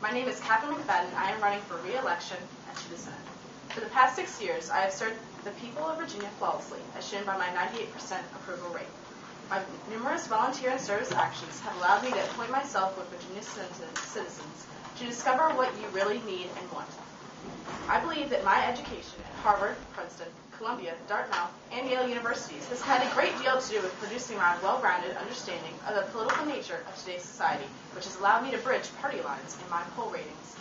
My name is Catherine McFadden, and I am running for re-election to the Senate. For the past 6 years, I have served the people of Virginia flawlessly, as shown by my 98% approval rate. My numerous volunteer and service actions have allowed me to acquaint myself with Virginia citizens to discover what you really need and want. I believe that my education at Harvard, Princeton, Columbia, Dartmouth, and Yale universities has had a great deal to do with producing my well-rounded understanding of the political nature of today's society, which has allowed me to bridge party lines in my poll ratings.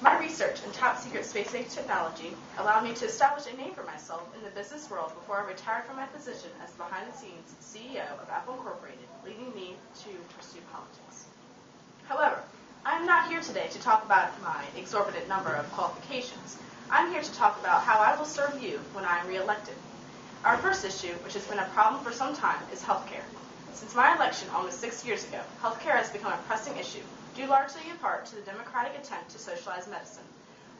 My research in top-secret space-age technology allowed me to establish a name for myself in the business world before I retired from my position as the behind-the-scenes CEO of Apple Incorporated, leading me to pursue politics. However, I am not here today to talk about my exorbitant number of qualifications. I'm here to talk about how I will serve you when I am re-elected. Our first issue, which has been a problem for some time, is health care. Since my election almost 6 years ago, health care has become a pressing issue, due largely in part to the democratic attempt to socialize medicine.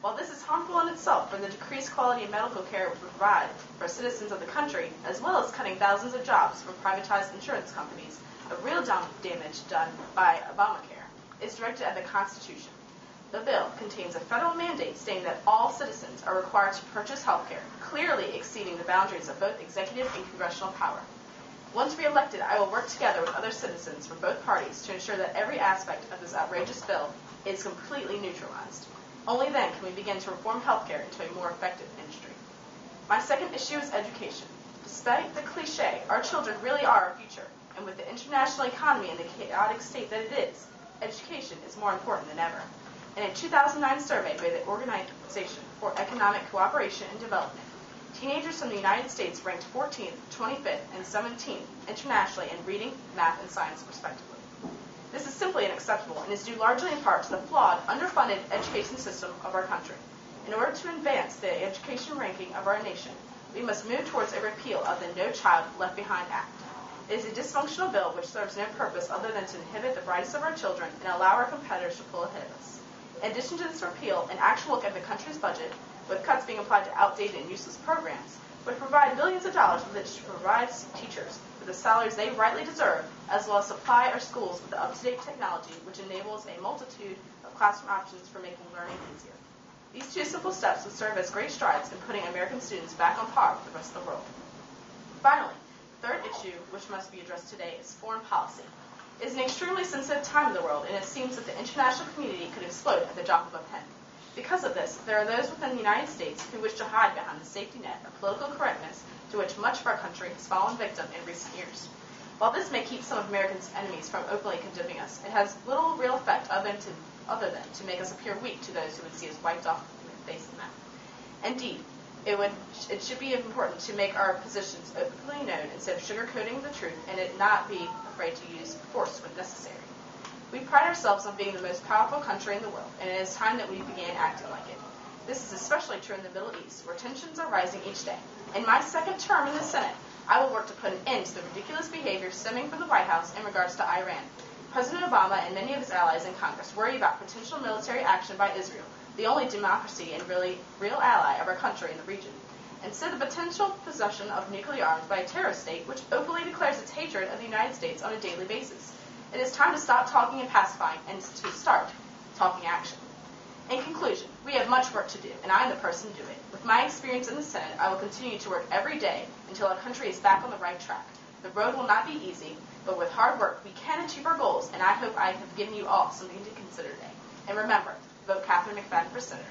While this is harmful in itself for the decreased quality of medical care we provide for citizens of the country, as well as cutting thousands of jobs from privatized insurance companies, the real damage done by Obamacare is directed at the Constitution. The bill contains a federal mandate stating that all citizens are required to purchase health care, clearly exceeding the boundaries of both executive and congressional power. Once re-elected, I will work together with other citizens from both parties to ensure that every aspect of this outrageous bill is completely neutralized. Only then can we begin to reform healthcare into a more effective industry. My second issue is education. Despite the cliche, our children really are our future, and with the international economy in the chaotic state that it is, education is more important than ever. In a 2009 survey by the Organization for Economic Cooperation and Development, teenagers from the United States ranked 14th, 25th, and 17th internationally in reading, math, and science, respectively. This is simply unacceptable and is due largely in part to the flawed, underfunded education system of our country. In order to advance the education ranking of our nation, we must move towards a repeal of the No Child Left Behind Act. It is a dysfunctional bill which serves no purpose other than to inhibit the brightest of our children and allow our competitors to pull ahead of us. In addition to this repeal, an actual look at the country's budget, with cuts being applied to outdated and useless programs, would provide billions of dollars with which to provide teachers with the salaries they rightly deserve, as well as supply our schools with the up-to-date technology which enables a multitude of classroom options for making learning easier. These two simple steps would serve as great strides in putting American students back on par with the rest of the world. Finally, the third issue which must be addressed today is foreign policy. It is an extremely sensitive time in the world, and it seems that the international community could explode at the drop of a pen. Because of this, there are those within the United States who wish to hide behind the safety net of political correctness to which much of our country has fallen victim in recent years. While this may keep some of Americans' enemies from openly condemning us, it has little real effect other than to make us appear weak to those who would see us wiped off the face of the map. Indeed, it should be important to make our positions openly known instead of sugarcoating the truth, and it not be afraid to use force when necessary. We pride ourselves on being the most powerful country in the world, and it is time that we began acting like it. This is especially true in the Middle East, where tensions are rising each day. In my second term in the Senate, I will work to put an end to the ridiculous behavior stemming from the White House in regards to Iran. President Obama and many of his allies in Congress worry about potential military action by Israel, the only democracy and really real ally of our country in the region. Instead of the potential possession of nuclear arms by a terrorist state which openly declares its hatred of the United States on a daily basis. It is time to stop talking and pacifying and to start talking action. In conclusion, we have much work to do, and I am the person to do it. With my experience in the Senate, I will continue to work every day until our country is back on the right track. The road will not be easy, but with hard work, we can achieve our goals, and I hope I have given you all something to consider today. And remember, vote Catherine McFadden for Senator.